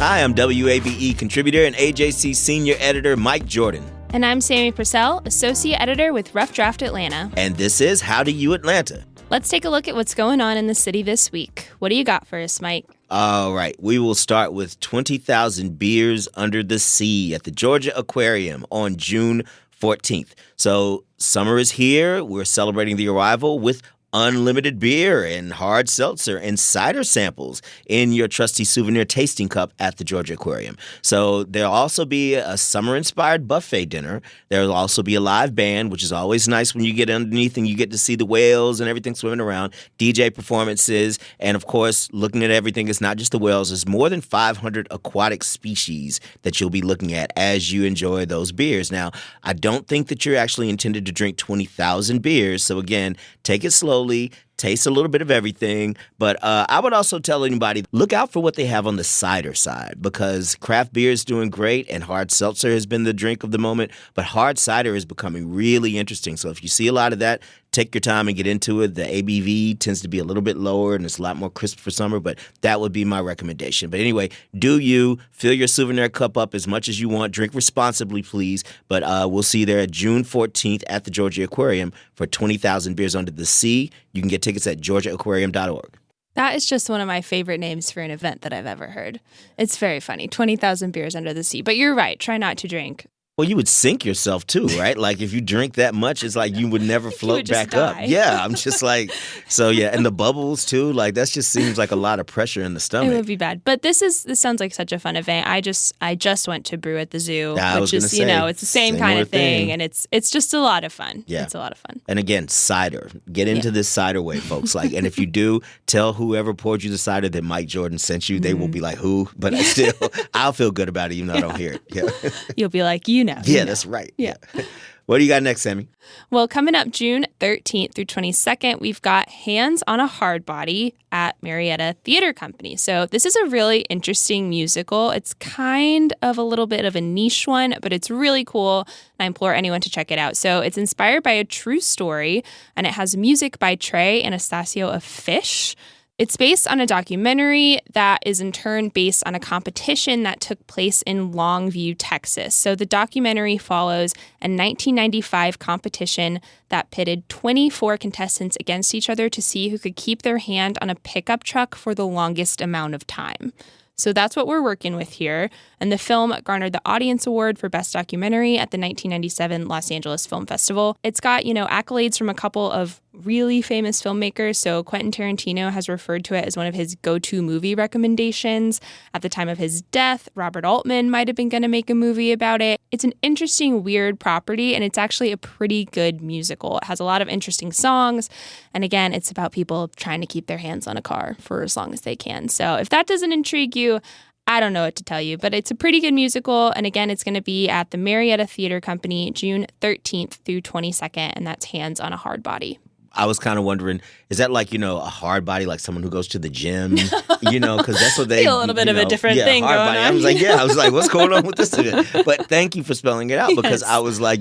Hi, I'm WABE contributor and AJC senior editor Mike Jordan. And I'm Sammy Purcell, associate editor with Rough Draft Atlanta. And this is How Do You Atlanta? Let's take a look at what's going on in the city this week. What do you got for us, Mike? All right, we will start with 20,000 beers under the sea at the Georgia Aquarium on June 14th. So summer is here. We're celebrating the arrival with unlimited beer and hard seltzer and cider samples in your trusty souvenir tasting cup at the Georgia Aquarium. So there'll also be a summer-inspired buffet dinner. There'll also be a live band, which is always nice when you get underneath and you get to see the whales and everything swimming around, DJ performances, and of course, looking at everything, it's not just the whales. There's more than 500 aquatic species that you'll be looking at as you enjoy those beers. Now, I don't think that you're actually intended to drink 20,000 beers. So again, take it slowly. Taste a little bit of everything, but I would also tell anybody, look out for what they have on the cider side, because craft beer is doing great and hard seltzer has been the drink of the moment, but hard cider is becoming really interesting. So if you see a lot of that, take your time and get into it. The ABV tends to be a little bit lower and it's a lot more crisp for summer, but that would be my recommendation. But anyway, do you fill your souvenir cup up as much as you want. Drink responsibly, please. But we'll see you there at June 14th at the Georgia Aquarium for 20,000 Beers Under the Sea. You can get tickets at georgiaaquarium.org. That is just one of my favorite names for an event that I've ever heard. It's very funny. 20,000 Beers Under the Sea. But you're right. Try not to drink. Well, you would sink yourself too, right? Like if you drink that much, it's like you would never float back die. up. Yeah, I'm just like, so yeah, and the bubbles too. Like that just seems like a lot of pressure in the stomach. It would be bad. But this sounds like such a fun event. I just went to brew at the zoo, which is it's the same kind of thing, and it's just a lot of fun. Yeah, it's a lot of fun. And again, cider. Get into this cider way, folks. Like, and if you do, tell whoever poured you the cider that Mike Jordan sent you. They will be like, who? But still, I'll feel good about it even though I don't hear it. Yeah. You'll be like, that's right. Yeah. What do you got next, Sammy? Well, coming up June 13th through 22nd, we've got Hands on a Hard Body at Marietta Theater Company. So this is a really interesting musical. It's kind of a little bit of a niche one, but it's really cool. And I implore anyone to check it out. So it's inspired by a true story, and it has music by Trey Anastasio of Fish. It's based on a documentary that is in turn based on a competition that took place in Longview, Texas. So the documentary follows a 1995 competition that pitted 24 contestants against each other to see who could keep their hand on a pickup truck for the longest amount of time. So that's what we're working with here. And the film garnered the Audience Award for Best Documentary at the 1997 Los Angeles Film Festival. It's got, accolades from a couple of really famous filmmakers. So Quentin Tarantino has referred to it as one of his go-to movie recommendations. At the time of his death, Robert Altman might have been going to make a movie about it. It's an interesting, weird property, and it's actually a pretty good musical. It has a lot of interesting songs. And again, it's about people trying to keep their hands on a car for as long as they can. So if that doesn't intrigue you, I don't know what to tell you, but it's a pretty good musical. And again, it's going to be at the Marietta Theater Company, June 13th through 22nd, and that's Hands on a Hard Body. I was kind of wondering, is that like, a hard body, like someone who goes to the gym, because that's what they... a little bit of a different thing hard going body. on. I was like, what's going on with this event? But thank you for spelling it out, because I was like,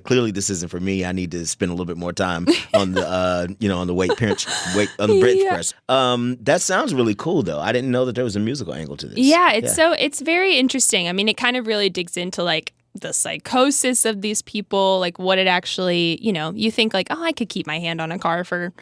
clearly this isn't for me. I need to spend a little bit more time on the, on the on the bench press. That sounds really cool, though. I didn't know that there was a musical angle to this. Yeah, it's very interesting. I mean, it kind of really digs into the psychosis of these people, like what it actually, you think like, oh, I could keep my hand on a car for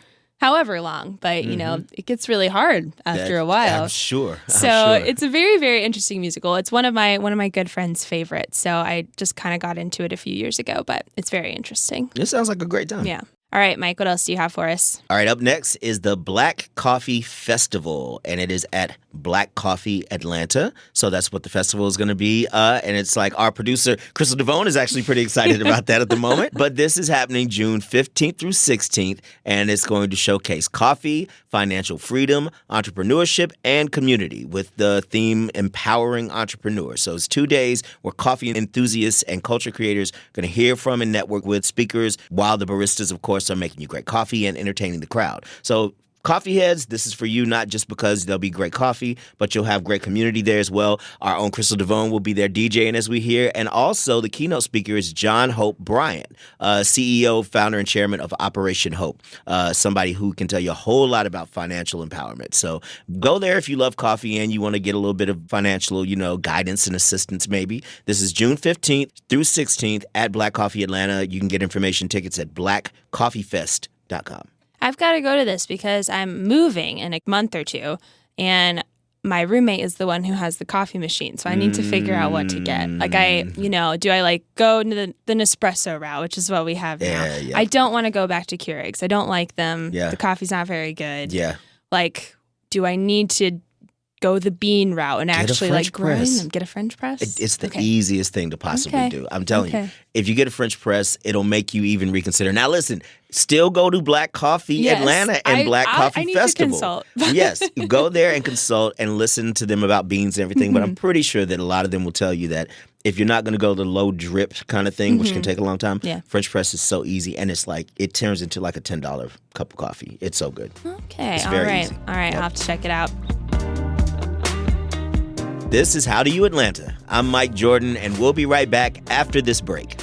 however long, but it gets really hard after a while. I'm sure. It's a very, very interesting musical. It's one of my good friends' favorites. So I just kind of got into it a few years ago, but it's very interesting. It sounds like a great time. Yeah. All right, Mike, what else do you have for us? All right, up next is the Black Coffee Festival, and it is at Black Coffee Atlanta. So that's what the festival is going to be. And it's like our producer, Crystal Devone, is actually pretty excited about that at the moment. But this is happening June 15th through 16th, and it's going to showcase coffee, financial freedom, entrepreneurship, and community with the theme Empowering Entrepreneurs. So it's 2 days where coffee enthusiasts and culture creators are going to hear from and network with speakers while the baristas, of course, are making you great coffee and entertaining the crowd. So coffee heads, this is for you, not just because there'll be great coffee, but you'll have great community there as well. Our own Crystal Devone will be there DJing as we hear. And also the keynote speaker is John Hope Bryant, CEO, founder, and chairman of Operation Hope, somebody who can tell you a whole lot about financial empowerment. So go there if you love coffee and you want to get a little bit of financial, guidance and assistance maybe. This is June 15th through 16th at Black Coffee Atlanta. You can get information tickets at blackcoffeefest.com. I've got to go to this because I'm moving in a month or two, and my roommate is the one who has the coffee machine, so I need to figure out what to get. Like do I go into the Nespresso route, which is what we have now. Yeah. I don't want to go back to Keurigs. I don't like them. Yeah. The coffee's not very good. Yeah. Do I need to go the bean route and actually grind them? Get a French press? It's the easiest thing to possibly do. I'm telling you. If you get a French press, it'll make you even reconsider. Now listen, still go to Black Coffee Atlanta and Black Coffee I need Festival. To consult. Yes, go there and consult and listen to them about beans and everything. But I'm pretty sure that a lot of them will tell you that if you're not going to go the low drip kind of thing, which can take a long time, French press is so easy, and it turns into like a $10 cup of coffee. It's so good. Okay, it's very easy. All right, I'll have to check it out. This is How Do You Atlanta. I'm Mike Jordan, and we'll be right back after this break.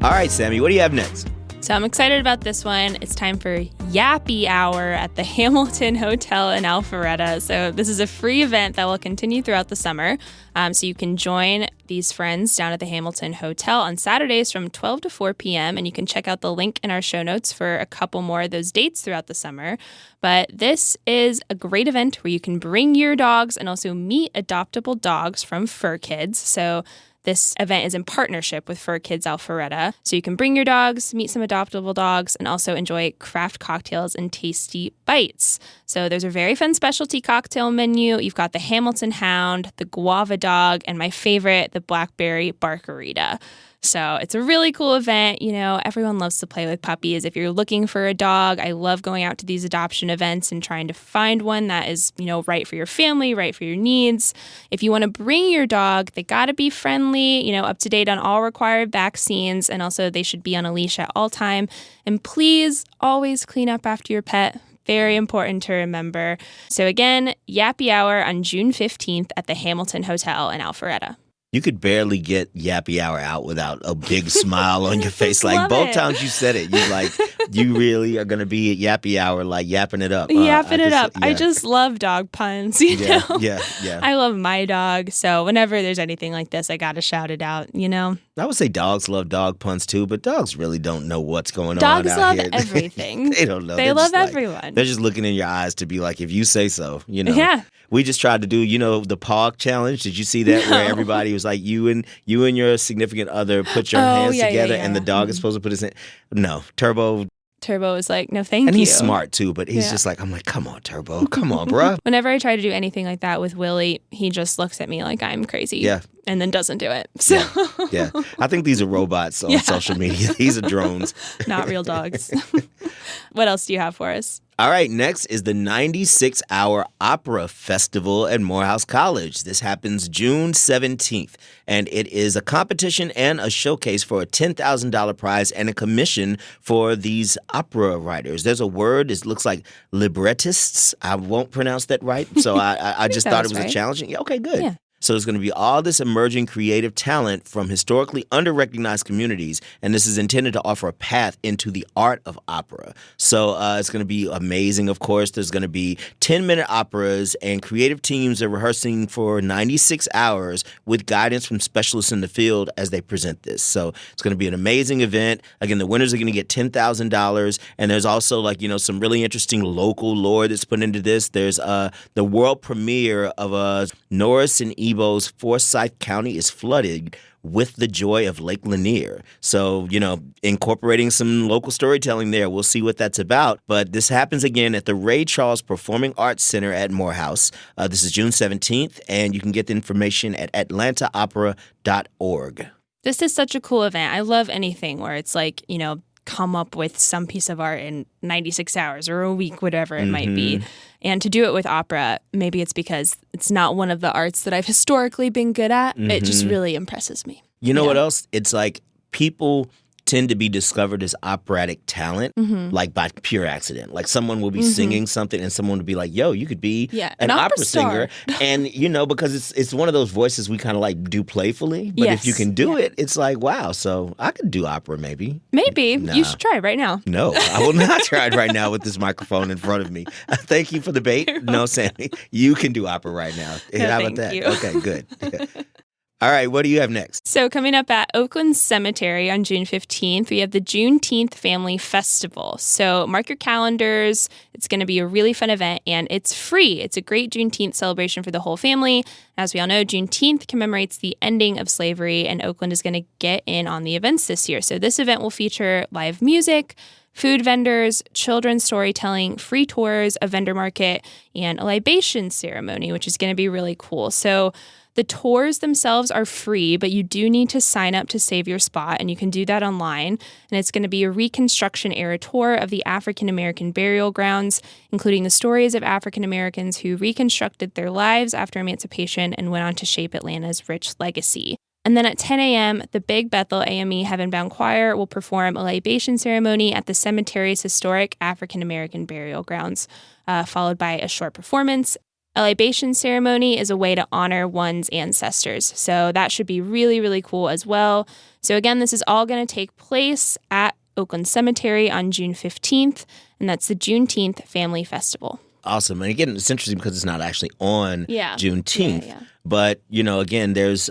All right, Sammy, what do you have next? So I'm excited about this one. It's time for Yappy Hour at the Hamilton Hotel in Alpharetta. So this is a free event that will continue throughout the summer. So you can join these friends down at the Hamilton Hotel on Saturdays from 12 to 4 p.m. And you can check out the link in our show notes for a couple more of those dates throughout the summer. But this is a great event where you can bring your dogs and also meet adoptable dogs from Fur Kids. So this event is in partnership with Fur Kids Alpharetta. So you can bring your dogs, meet some adoptable dogs, and also enjoy craft cocktails and tasty bites. So there's a very fun specialty cocktail menu. You've got the Hamilton Hound, the Guava Dog, and my favorite, the Blackberry Barkarita. So it's a really cool event. Everyone loves to play with puppies. If you're looking for a dog, I love going out to these adoption events and trying to find one that is, right for your family, right for your needs. If you want to bring your dog, they got to be friendly, up to date on all required vaccines, and also they should be on a leash at all time. And please always clean up after your pet. Very important to remember. So again, Yappy Hour on June 15th at the Hamilton Hotel in Alpharetta. You could barely get Yappy Hour out without a big smile on your face. Like both times you said it, you really are going to be at Yappy Hour, like yapping it up. Yapping it up. Yeah. I just love dog puns, know? Yeah. I love my dog. So whenever there's anything like this, I got to shout it out, I would say dogs love dog puns too, but dogs really don't know what's going dogs on out here. Dogs love everything. They don't know. They love everyone. They're just looking in your eyes to be like, if you say so, Yeah. We just tried to do, the paw challenge. Did you see that? No. Where everybody was like, you and your significant other put your hands together, and the dog is supposed to put his hand. No, Turbo is like, no, thank you. And he's smart too, but he's just like, I'm like, come on, Turbo, come on, bro. Whenever I try to do anything like that with Willie, he just looks at me like I'm crazy. Yeah. And then doesn't do it. So yeah. I think these are robots on social media. These are drones. Not real dogs. What else do you have for us? All right, next is the 96-Hour Opera Festival at Morehouse College. This happens June 17th, and it is a competition and a showcase for a $10,000 prize and a commission for these opera writers. There's a word, it looks like librettists. I won't pronounce that right, so I just thought it was a challenge. Yeah, okay, good. Yeah. So there's going to be all this emerging creative talent from historically under-recognized communities, and this is intended to offer a path into the art of opera. So it's going to be amazing, of course. There's going to be 10-minute operas, and creative teams are rehearsing for 96 hours with guidance from specialists in the field as they present this. So it's going to be an amazing event. Again, the winners are going to get $10,000, and there's also some really interesting local lore that's put into this. There's the world premiere of Norris and Ebo's Forsyth County is flooded with the joy of Lake Lanier. So, incorporating some local storytelling there. We'll see what that's about. But this happens again at the Ray Charles Performing Arts Center at Morehouse. This is June 17th, and you can get the information at atlantaopera.org. This is such a cool event. I love anything where it's like, come up with some piece of art in 96 hours or a week, whatever it might be. And to do it with opera, maybe it's because it's not one of the arts that I've historically been good at. It just really impresses me. You know what else? It's like people tend to be discovered as operatic talent, like by pure accident. Like someone will be singing something and someone will be like, yo, you could be an opera singer. And, because it's one of those voices we kind of like do playfully. But if you can do it, it's like, wow, so I could do opera maybe. Maybe. Nah. You should try right now. No, I will not try it right now with this microphone in front of me. Thank you for the bait. No, Sammy, you can do opera right now. How about that? You. Okay, good. All right, what do you have next? So coming up at Oakland Cemetery on June 15th, we have the Juneteenth Family Festival. So mark your calendars. It's going to be a really fun event, and it's free. It's a great Juneteenth celebration for the whole family. As we all know, Juneteenth commemorates the ending of slavery, and Oakland is going to get in on the events this year. So this event will feature live music, food vendors, children's storytelling, free tours, a vendor market, and a libation ceremony, which is going to be really cool. So the tours themselves are free, but you do need to sign up to save your spot, and you can do that online. And it's going to be a Reconstruction-era tour of the African-American burial grounds, including the stories of African Americans who reconstructed their lives after emancipation and went on to shape Atlanta's rich legacy. And then at 10 a.m., the Big Bethel AME Heaven Bound Choir will perform a libation ceremony at the cemetery's historic African-American burial grounds, followed by a short performance. A libation ceremony is a way to honor one's ancestors. So that should be really, really cool as well. So again, this is all going to take place at Oakland Cemetery on June 15th, and that's the Juneteenth Family Festival. Awesome. And again, it's interesting because it's not actually on Juneteenth. Yeah. But, again, there's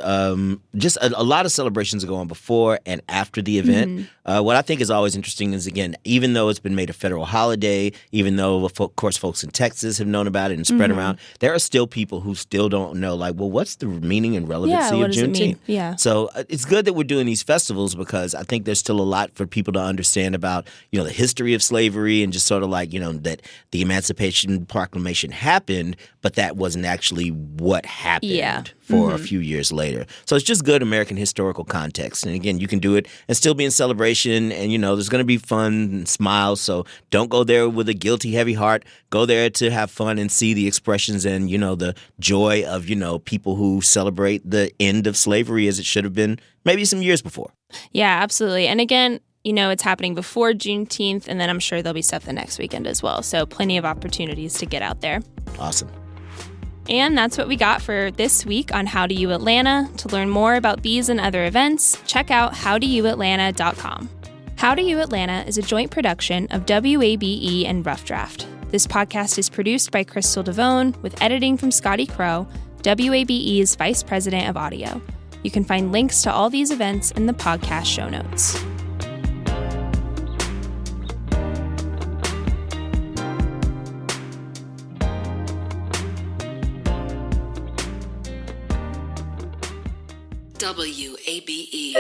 just a lot of celebrations go on before and after the event. What I think is always interesting is, again, even though it's been made a federal holiday, even though, of course, folks in Texas have known about it and spread around, there are still people who still don't know, like, well, what's the meaning and relevancy of Juneteenth? Yeah. So it's good that we're doing these festivals because I think there's still a lot for people to understand about, the history of slavery and just sort of like, that the Emancipation Proclamation happened, but that wasn't actually what happened for a few years later. So it's just good American historical context. And again, you can do it and still be in celebration. And, there's going to be fun and smiles. So don't go there with a guilty, heavy heart. Go there to have fun and see the expressions and, the joy of, people who celebrate the end of slavery as it should have been maybe some years before. Yeah, absolutely. And again, it's happening before Juneteenth, and then I'm sure there'll be stuff the next weekend as well. So plenty of opportunities to get out there. Awesome. And that's what we got for this week on How Do You Atlanta. To learn more about these and other events, check out howdoyouatlanta.com. How Do You Atlanta is a joint production of WABE and Rough Draft. This podcast is produced by Crystal Devone with editing from Scotty Crow, WABE's Vice President of Audio. You can find links to all these events in the podcast show notes. WABE.